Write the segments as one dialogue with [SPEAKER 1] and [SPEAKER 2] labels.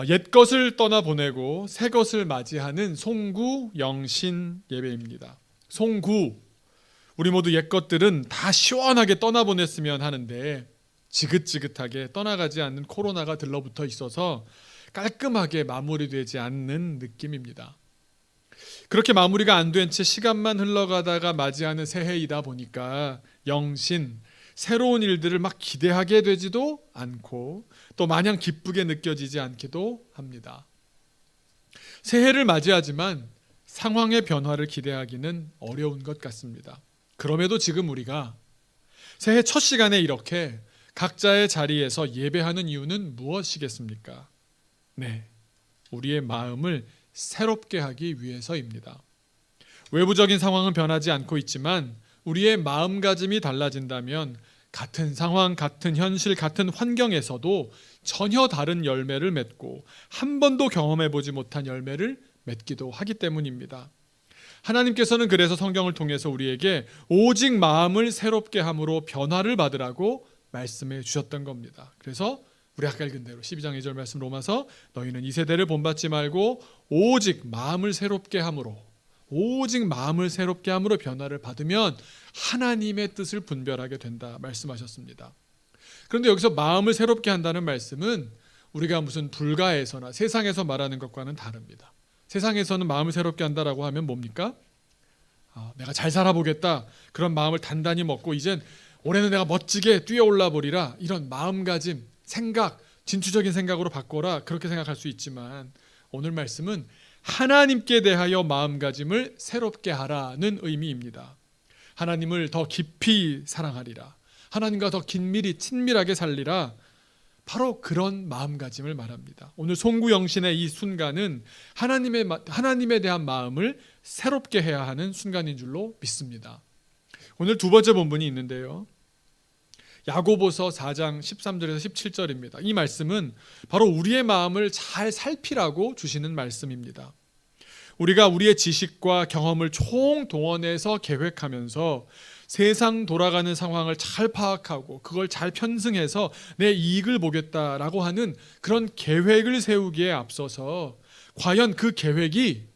[SPEAKER 1] 옛 것을 떠나보내고 새 것을 맞이하는 송구 영신 예배입니다. 송구, 우리 모두 옛 것들은 다 시원하게 떠나보냈으면 하는데 지긋지긋하게 떠나가지 않는 코로나가 들러붙어 있어서 깔끔하게 마무리되지 않는 느낌입니다. 그렇게 마무리가 안 된 채 시간만 흘러가다가 맞이하는 새해이다 보니까 영신, 새로운 일들을 막 기대하게 되지도 않고 또 마냥 기쁘게 느껴지지 않기도 합니다. 새해를 맞이하지만 상황의 변화를 기대하기는 어려운 것 같습니다. 그럼에도 지금 우리가 새해 첫 시간에 이렇게 각자의 자리에서 예배하는 이유는 무엇이겠습니까? 네, 우리의 마음을 새롭게 하기 위해서입니다. 외부적인 상황은 변하지 않고 있지만 우리의 마음가짐이 달라진다면 같은 상황, 같은 현실, 같은 환경에서도 전혀 다른 열매를 맺고 한 번도 경험해보지 못한 열매를 맺기도 하기 때문입니다. 하나님께서는 그래서 성경을 통해서 우리에게 오직 마음을 새롭게 함으로 변화를 받으라고 말씀해 주셨던 겁니다. 그래서 우리 아까 읽은 대로 12장 2절 말씀 로마서 너희는 이 세대를 본받지 말고 오직 마음을 새롭게 함으로 변화를 받으면 하나님의 뜻을 분별하게 된다 말씀하셨습니다. 그런데 여기서 마음을 새롭게 한다는 말씀은 우리가 무슨 불가에서나 세상에서 말하는 것과는 다릅니다. 세상에서는 마음을 새롭게 한다라고 하면 뭡니까? 내가 잘 살아보겠다, 그런 마음을 단단히 먹고 이젠 올해는 내가 멋지게 뛰어올라 보리라, 이런 마음가짐, 생각, 진취적인 생각으로 바꿔라, 그렇게 생각할 수 있지만 오늘 말씀은 하나님께 대하여 마음가짐을 새롭게 하라는 의미입니다. 하나님을 더 깊이 사랑하리라, 하나님과 더 긴밀히 친밀하게 살리라, 바로 그런 마음가짐을 말합니다. 오늘 송구영신의 이 순간은 하나님에 대한 마음을 새롭게 해야 하는 순간인 줄로 믿습니다. 오늘 두 번째 본문이 있는데요, 야고보서 4장 13절에서 17절입니다. 이 말씀은 바로 우리의 마음을 잘 살피라고 주시는 말씀입니다. 우리가 우리의 지식과 경험을 총동원해서 계획하면서 세상 돌아가는 상황을 잘 파악하고 그걸 잘 편승해서 내 이익을 보겠다라고 하는 그런 계획을 세우기에 앞서서 과연 그 계획이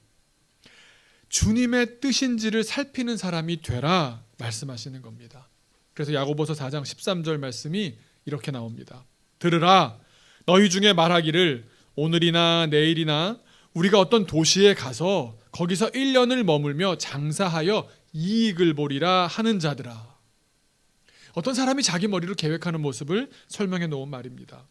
[SPEAKER 1] 주님의 뜻인지를 살피는 사람이 되라 말씀하시는 겁니다. 그래서 야고보서 4장 13절 말씀이 이렇게 나옵니다. 들으라, 너희 중에 말하기를 오늘이나 내일이나 우리가 어떤 도시에 가서 거기서 1년을 머물며 장사하여 이익을 보리라 하는 자들아. 어떤 사람이 자기 머리로 계획하는 모습을 설명해 놓은 말입니다.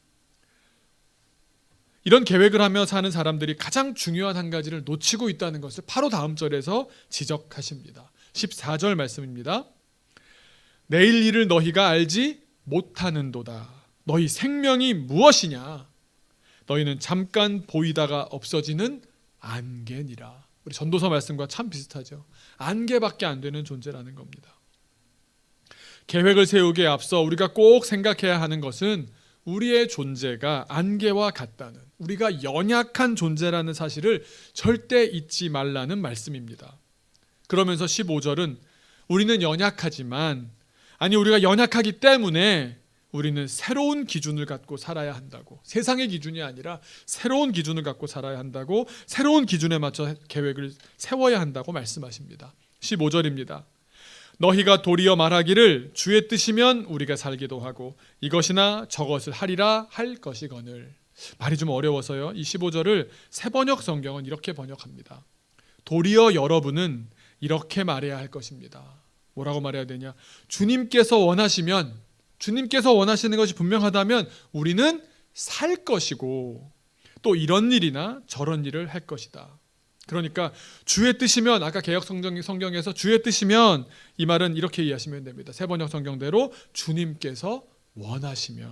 [SPEAKER 1] 이런 계획을 하며 사는 사람들이 가장 중요한 한 가지를 놓치고 있다는 것을 바로 다음 절에서 지적하십니다. 14절 말씀입니다. 내일 일을 너희가 알지 못하는도다. 너희 생명이 무엇이냐? 너희는 잠깐 보이다가 없어지는 안개니라. 우리 전도서 말씀과 참 비슷하죠. 안개밖에 안 되는 존재라는 겁니다. 계획을 세우기에 앞서 우리가 꼭 생각해야 하는 것은 우리의 존재가 안개와 같다는, 우리가 연약한 존재라는 사실을 절대 잊지 말라는 말씀입니다. 그러면서 15절은 우리는 연약하지만, 우리가 연약하기 때문에 우리는 새로운 기준을 갖고 살아야 한다고, 세상의 기준이 아니라 새로운 기준을 갖고 살아야 한다고, 새로운 기준에 맞춰 계획을 세워야 한다고 말씀하십니다. 15절입니다. 너희가 도리어 말하기를 주의 뜻이면 우리가 살기도 하고 이것이나 저것을 하리라 할 것이거늘. 말이 좀 어려워서요, 이 15절을 새번역 성경은 이렇게 번역합니다. 도리어 여러분은 이렇게 말해야 할 것입니다. 뭐라고 말해야 되냐? 주님께서 원하시는 것이 분명하다면 우리는 살 것이고 또 이런 일이나 저런 일을 할 것이다. 그러니까 주의 뜻이면, 아까 개역 성경에서 주의 뜻이면, 이 말은 이렇게 이해하시면 됩니다. 새번역 성경대로 주님께서 원하시면,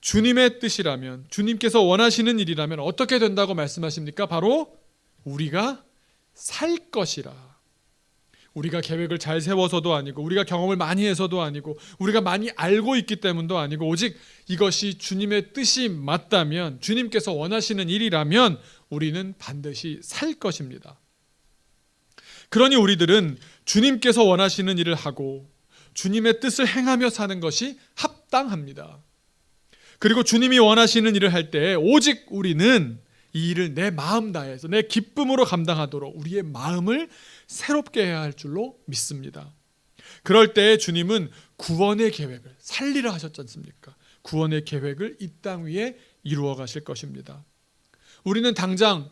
[SPEAKER 1] 주님의 뜻이라면, 주님께서 원하시는 일이라면 어떻게 된다고 말씀하십니까? 바로 우리가 살 것이라. 우리가 계획을 잘 세워서도 아니고, 우리가 경험을 많이 해서도 아니고, 우리가 많이 알고 있기 때문도 아니고, 오직 이것이 주님의 뜻이 맞다면, 주님께서 원하시는 일이라면 우리는 반드시 살 것입니다. 그러니 우리들은 주님께서 원하시는 일을 하고 주님의 뜻을 행하며 사는 것이 합당합니다. 그리고 주님이 원하시는 일을 할 때 오직 우리는 이 일을 내 마음 다해서 내 기쁨으로 감당하도록 우리의 마음을 새롭게 해야 할 줄로 믿습니다. 그럴 때 주님은 구원의 계획을 살리라 하셨지 않습니까? 구원의 계획을 이 땅 위에 이루어 가실 것입니다. 우리는 당장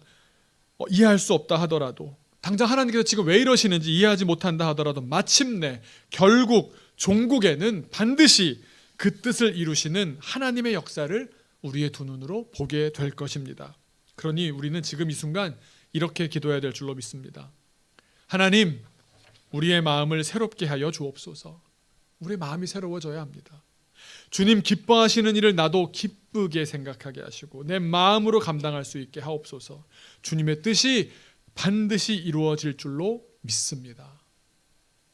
[SPEAKER 1] 이해할 수 없다 하더라도, 당장 하나님께서 지금 왜 이러시는지 이해하지 못한다 하더라도 마침내 결국 종국에는 반드시 그 뜻을 이루시는 하나님의 역사를 우리의 두 눈으로 보게 될 것입니다. 그러니 우리는 지금 이 순간 이렇게 기도해야 될 줄로 믿습니다. 하나님, 우리의 마음을 새롭게 하여 주옵소서. 우리의 마음이 새로워져야 합니다. 주님 기뻐하시는 일을 나도 기쁘게 생각하게 하시고 내 마음으로 감당할 수 있게 하옵소서. 주님의 뜻이 반드시 이루어질 줄로 믿습니다.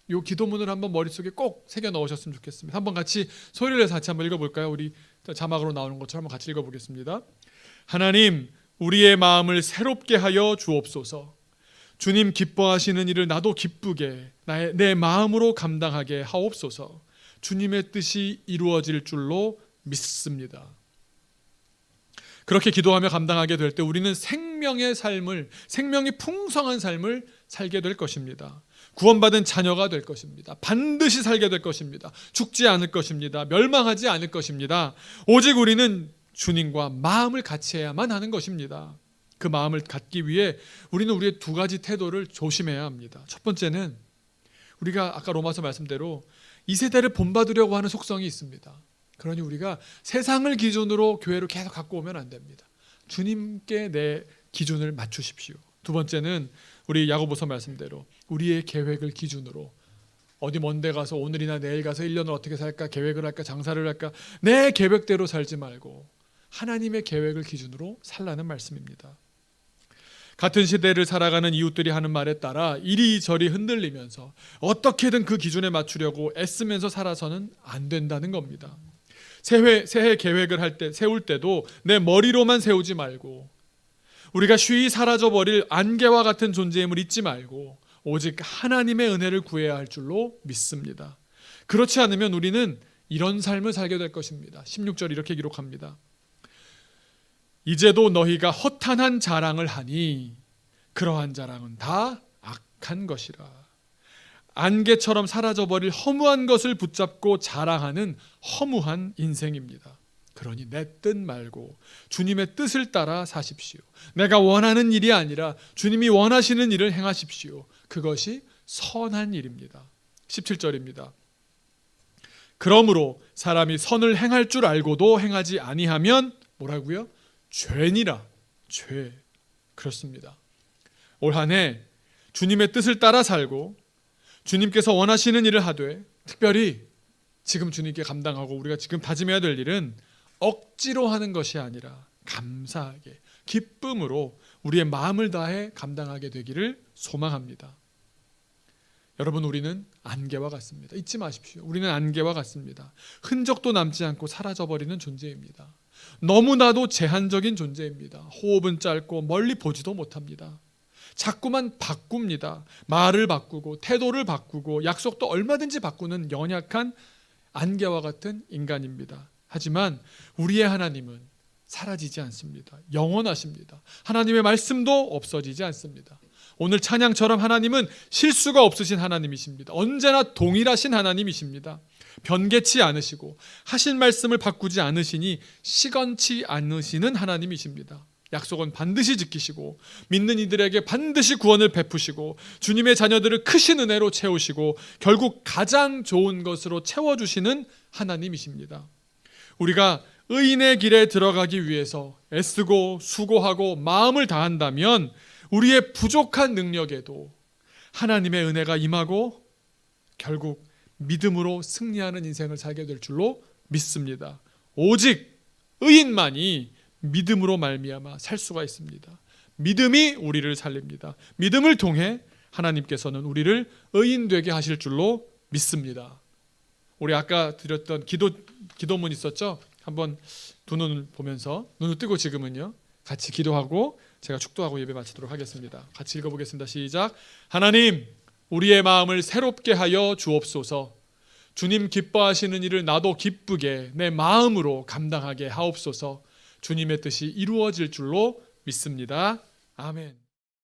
[SPEAKER 1] 이 기도문을 한번 머릿속에 꼭 새겨 넣으셨으면 좋겠습니다. 한번 같이 소리를 내서 같이 한번 읽어볼까요? 우리 자막으로 나오는 것처럼 한번 같이 읽어보겠습니다. 하나님, 우리의 마음을 새롭게 하여 주옵소서. 주님 기뻐하시는 일을 나도 기쁘게 내 마음으로 감당하게 하옵소서. 주님의 뜻이 이루어질 줄로 믿습니다. 그렇게 기도하며 감당하게 될 때 우리는 생명의 삶을, 생명이 풍성한 삶을 살게 될 것입니다. 구원받은 자녀가 될 것입니다. 반드시 살게 될 것입니다. 죽지 않을 것입니다. 멸망하지 않을 것입니다. 오직 우리는 주님과 마음을 같이 해야만 하는 것입니다. 그 마음을 갖기 위해 우리는 우리의 두 가지 태도를 조심해야 합니다. 첫 번째는 우리가 아까 로마서 말씀대로 이 세대를 본받으려고 하는 속성이 있습니다. 그러니 우리가 세상을 기준으로 교회를 계속 갖고 오면 안 됩니다. 주님께 내 기준을 맞추십시오. 두 번째는 우리 야고보서 말씀대로 우리의 계획을 기준으로 어디 먼데 가서 오늘이나 내일 가서 1년을 어떻게 살까, 계획을 할까, 장사를 할까, 내 계획대로 살지 말고 하나님의 계획을 기준으로 살라는 말씀입니다. 같은 시대를 살아가는 이웃들이 하는 말에 따라 이리저리 흔들리면서 어떻게든 그 기준에 맞추려고 애쓰면서 살아서는 안 된다는 겁니다. 새해 계획을 세울 때도 내 머리로만 세우지 말고 우리가 쉬이 사라져버릴 안개와 같은 존재임을 잊지 말고 오직 하나님의 은혜를 구해야 할 줄로 믿습니다. 그렇지 않으면 우리는 이런 삶을 살게 될 것입니다. 16절 이렇게 기록합니다. 이제도 너희가 허탄한 자랑을 하니 그러한 자랑은 다 악한 것이라. 안개처럼 사라져버릴 허무한 것을 붙잡고 자랑하는 허무한 인생입니다. 그러니 내 뜻 말고 주님의 뜻을 따라 사십시오. 내가 원하는 일이 아니라 주님이 원하시는 일을 행하십시오. 그것이 선한 일입니다. 17절입니다. 그러므로 사람이 선을 행할 줄 알고도 행하지 아니하면 뭐라고요? 죄니라. 죄. 그렇습니다. 올 한 해 주님의 뜻을 따라 살고 주님께서 원하시는 일을 하되 특별히 지금 주님께 감당하고 우리가 지금 다짐해야 될 일은 억지로 하는 것이 아니라 감사하게 기쁨으로 우리의 마음을 다해 감당하게 되기를 소망합니다. 여러분, 우리는 안개와 같습니다. 잊지 마십시오. 우리는 안개와 같습니다. 흔적도 남지 않고 사라져버리는 존재입니다. 너무나도 제한적인 존재입니다. 호흡은 짧고 멀리 보지도 못합니다. 자꾸만 바꿉니다. 말을 바꾸고 태도를 바꾸고 약속도 얼마든지 바꾸는 연약한 안개와 같은 인간입니다. 하지만 우리의 하나님은 사라지지 않습니다. 영원하십니다. 하나님의 말씀도 없어지지 않습니다. 오늘 찬양처럼 하나님은 실수가 없으신 하나님이십니다. 언제나 동일하신 하나님이십니다. 변개치 않으시고 하신 말씀을 바꾸지 않으시니 시건치 않으시는 하나님이십니다. 약속은 반드시 지키시고 믿는 이들에게 반드시 구원을 베푸시고 주님의 자녀들을 크신 은혜로 채우시고 결국 가장 좋은 것으로 채워주시는 하나님이십니다. 우리가 의인의 길에 들어가기 위해서 애쓰고 수고하고 마음을 다한다면 우리의 부족한 능력에도 하나님의 은혜가 임하고 결국 믿음으로 승리하는 인생을 살게 될 줄로 믿습니다. 오직 의인만이 믿음으로 말미암아 살 수가 있습니다. 믿음이 우리를 살립니다. 믿음을 통해 하나님께서는 우리를 의인 되게 하실 줄로 믿습니다. 우리 아까 드렸던 기도문 있었죠? 한번 두 눈을 보면서 눈을 뜨고 지금은요 같이 기도하고 제가 축도하고 예배 마치도록 하겠습니다. 같이 읽어보겠습니다. 시작. 하나님, 우리의 마음을 새롭게 하여 주옵소서. 주님 기뻐하시는 일을 나도 기쁘게 내 마음으로 감당하게 하옵소서. 주님의 뜻이 이루어질 줄로 믿습니다. 아멘.